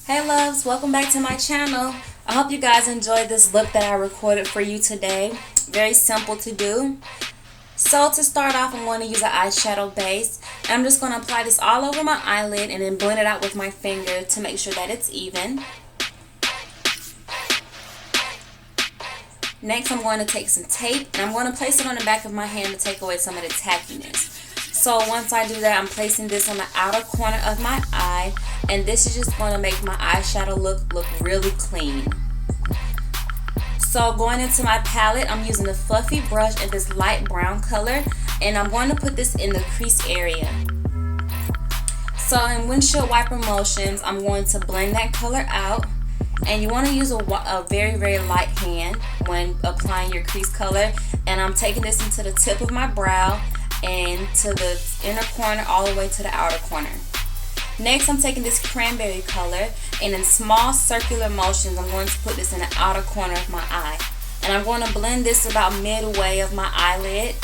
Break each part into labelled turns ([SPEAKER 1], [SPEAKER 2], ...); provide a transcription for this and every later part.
[SPEAKER 1] Hey loves, welcome back to my channel. I hope you guys enjoyed this look that I recorded for you today. Very simple to do. So to start off, I'm going to use an eyeshadow base. I'm just going to apply this all over my eyelid and then blend it out with my finger to make sure that it's even. Next, I'm going to take some tape and I'm going to place it on the back of my hand to take away some of the tackiness. So once I do that, I'm placing this on the outer corner of my eye, and this is just going to make my eyeshadow look really clean. So going into my palette, I'm using a fluffy brush in this light brown color, and I'm going to put this in the crease area. So in windshield wiper motions, I'm going to blend that color out, and you want to use a very light hand when applying your crease color. And I'm taking this into the tip of my brow and to the inner corner all the way to the outer corner. Next, I'm taking this cranberry color, and in small circular motions, I'm going to put this in the outer corner of my eye. And I'm going to blend this about midway of my eyelid.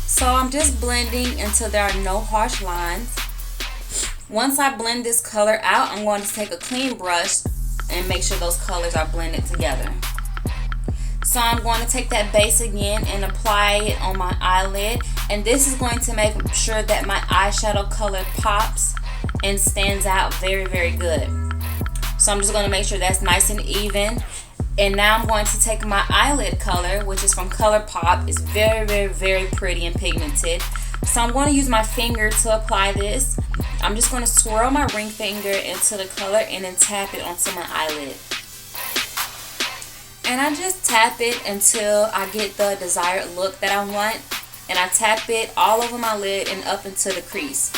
[SPEAKER 1] So I'm just blending until there are no harsh lines. Once I blend this color out, I'm going to take a clean brush and make sure those colors are blended together. So I'm going to take that base again and apply it on my eyelid, and this is going to make sure that my eyeshadow color pops and stands out very good. So I'm just going to make sure that's nice and even. And now I'm going to take my eyelid color, which is from ColourPop. It's very pretty and pigmented. So I'm going to use my finger to apply this. I'm just going to swirl my ring finger into the color and then tap it onto my eyelid. And I just tap it until I get the desired look that I want. And I tap it all over my lid and up into the crease.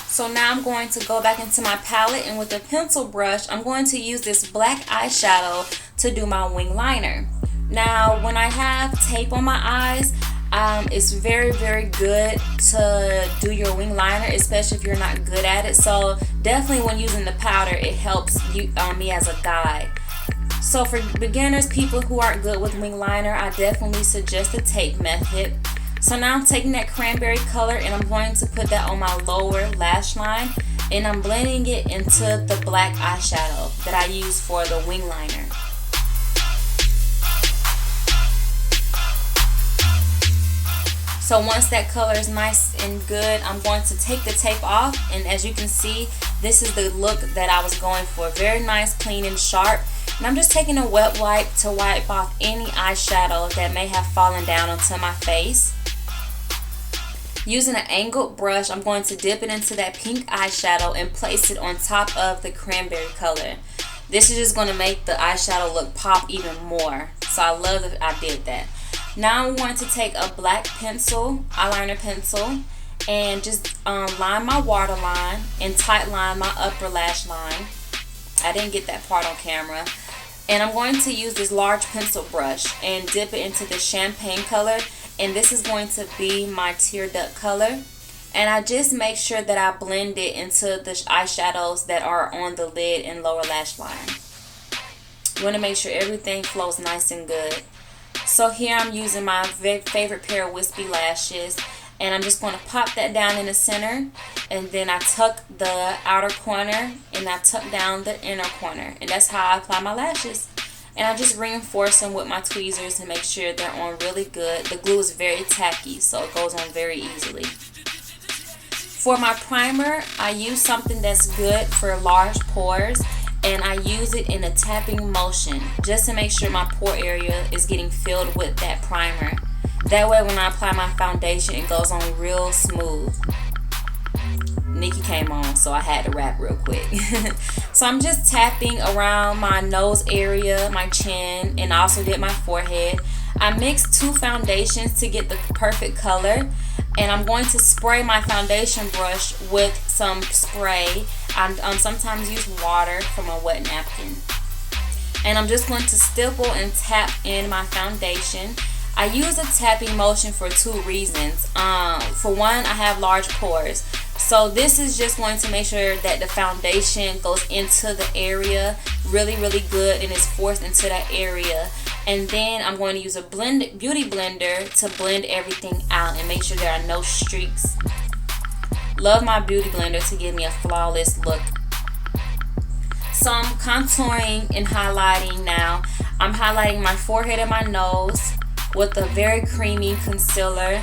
[SPEAKER 1] So now I'm going to go back into my palette, and with a pencil brush, I'm going to use this black eyeshadow to do my wing liner. Now, when I have tape on my eyes, it's very good to do your wing liner, especially if you're not good at it. So definitely when using the powder, it helps me as a guide. So for beginners, people who aren't good with wing liner, I definitely suggest the tape method. So now I'm taking that cranberry color and I'm going to put that on my lower lash line, and I'm blending it into the black eyeshadow that I use for the wing liner. So once that color is nice and good, I'm going to take the tape off, and as you can see, this is the look that I was going for. Very nice, clean and sharp. And I'm just taking a wet wipe to wipe off any eyeshadow that may have fallen down onto my face. Using an angled brush, I'm going to dip it into that pink eyeshadow and place it on top of the cranberry color. This is just going to make the eyeshadow look pop even more. So I love that I did that. Now I'm going to take a black pencil, eyeliner pencil, and just line my waterline and tight line my upper lash line. I didn't get that part on camera. And I'm going to use this large pencil brush and dip it into the champagne color. And this is going to be my tear duct color. And I just make sure that I blend it into the eyeshadows that are on the lid and lower lash line. You want to make sure everything flows nice and good. So here I'm using my favorite pair of wispy lashes, and I'm just going to pop that down in the center, and then I tuck the outer corner and I tuck down the inner corner, and that's how I apply my lashes. And I just reinforce them with my tweezers to make sure they're on really good. The glue is very tacky, so it goes on very easily. For my primer, I use something that's good for large pores, and I use it in a tapping motion just to make sure my pore area is getting filled with that primer. That way when I apply my foundation, it goes on real smooth. Nikki came on, so I had to rap real quick. So I'm just tapping around my nose area, my chin, and I also did my forehead. I mixed two foundations to get the perfect color, and I'm going to spray my foundation brush with some spray. I sometimes use water from a wet napkin. And I'm just going to stipple and tap in my foundation. I use a tapping motion for two reasons. For one, I have large pores. So this is just going to make sure that the foundation goes into the area really, really good and is forced into that area. And then I'm going to use a beauty blender to blend everything out and make sure there are no streaks. Love my beauty blender to give me a flawless look. So I'm contouring and highlighting now. I'm highlighting my forehead and my nose with a very creamy concealer.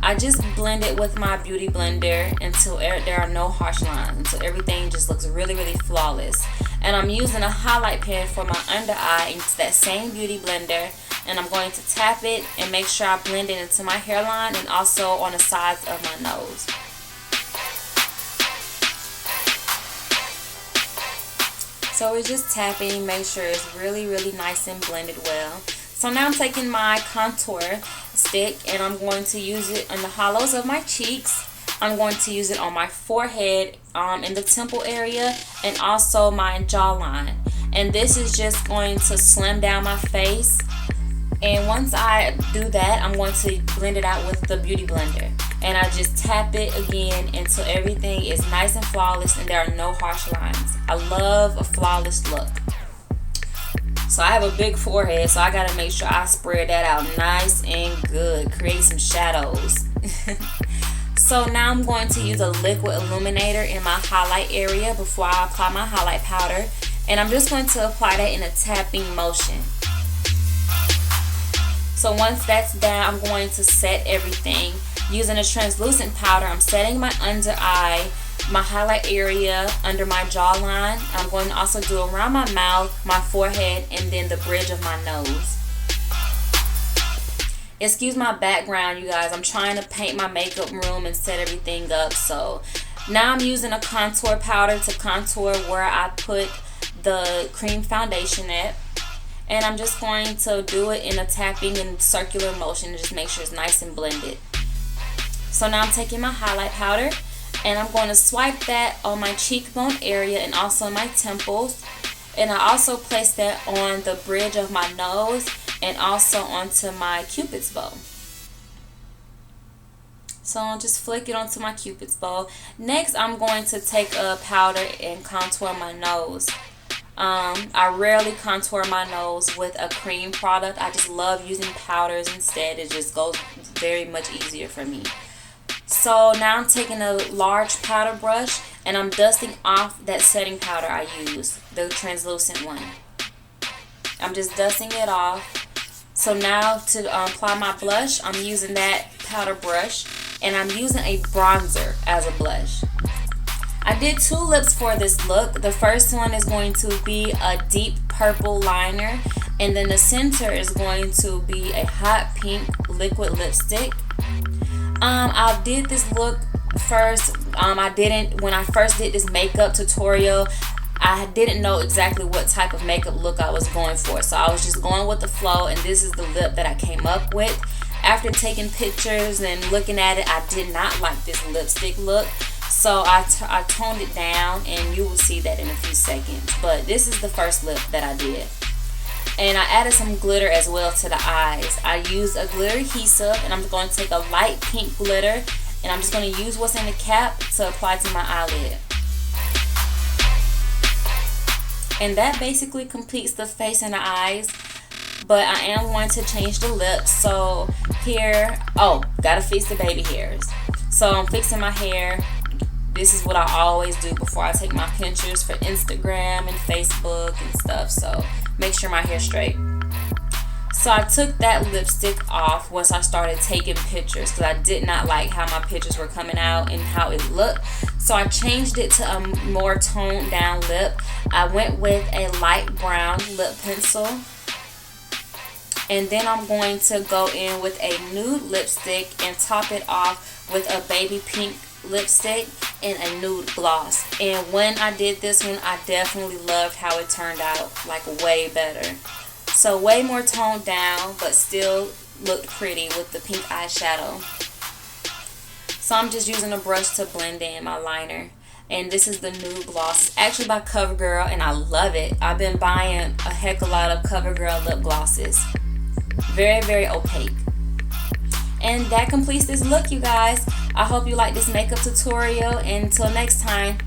[SPEAKER 1] I just blend it with my beauty blender until there are no harsh lines, until everything just looks really, really flawless. And I'm using a highlight pen for my under eye into that same beauty blender, and I'm going to tap it and make sure I blend it into my hairline and also on the sides of my nose. So we're just tapping, make sure it's really, really nice and blended well. So now I'm taking my contour stick and I'm going to use it on the hollows of my cheeks. I'm going to use it on my forehead, in the temple area, and also my jawline. And this is just going to slim down my face. And once I do that, I'm going to blend it out with the beauty blender. And I just tap it again until everything is nice and flawless and there are no harsh lines. I love a flawless look. So I have a big forehead, so I gotta make sure I spread that out nice and good. Create some shadows. So now I'm going to use a liquid illuminator in my highlight area before I apply my highlight powder. And I'm just going to apply that in a tapping motion. So once that's done, I'm going to set everything. Using a translucent powder, I'm setting my under eye, my highlight area under my jawline. I'm going to also do around my mouth, my forehead, and then the bridge of my nose. Excuse my background, you guys. I'm trying to paint my makeup room and set everything up. So now I'm using a contour powder to contour where I put the cream foundation at. And I'm just going to do it in a tapping and circular motion to just make sure it's nice and blended. So now I'm taking my highlight powder and I'm going to swipe that on my cheekbone area and also my temples. And I also place that on the bridge of my nose and also onto my cupid's bow. So I'll just flick it onto my cupid's bow. Next, I'm going to take a powder and contour my nose. I rarely contour my nose with a cream product. I just love using powders instead. It just goes very much easier for me. So now I'm taking a large powder brush and I'm dusting off that setting powder I used, the translucent one. I'm just dusting it off. So now to apply my blush, I'm using that powder brush and I'm using a bronzer as a blush. I did two lips for this look. The first one is going to be a deep purple liner, and then the center is going to be a hot pink liquid lipstick. I did this look first. When I first did this makeup tutorial, I didn't know exactly what type of makeup look I was going for. So I was just going with the flow, and this is the lip that I came up with. After taking pictures and looking at it, I did not like this lipstick look. So I toned it down, and you will see that in a few seconds. But this is the first lip that I did. And I added some glitter as well to the eyes. I used a glitter adhesive, and I'm going to take a light pink glitter, and I'm just going to use what's in the cap to apply to my eyelid. And that basically completes the face and the eyes. But I am going to change the lips. So here, gotta fix the baby hairs. So I'm fixing my hair. This is what I always do before I take my pictures for Instagram and Facebook and stuff. So make sure my hair's straight. So I took that lipstick off once I started taking pictures because I did not like how my pictures were coming out and how it looked. So I changed it to a more toned down lip. I went with a light brown lip pencil. And then I'm going to go in with a nude lipstick and top it off with a baby pink lipstick and a nude gloss. And when I did this one, I definitely loved how it turned out, like way better. So way more toned down, but still looked pretty with the pink eyeshadow. So I'm just using a brush to blend in my liner. And this is the nude gloss, actually by CoverGirl, and I love it. I've been buying a heck of a lot of CoverGirl lip glosses. Very, very opaque. And that completes this look, you guys. I hope you like this makeup tutorial. Until next time,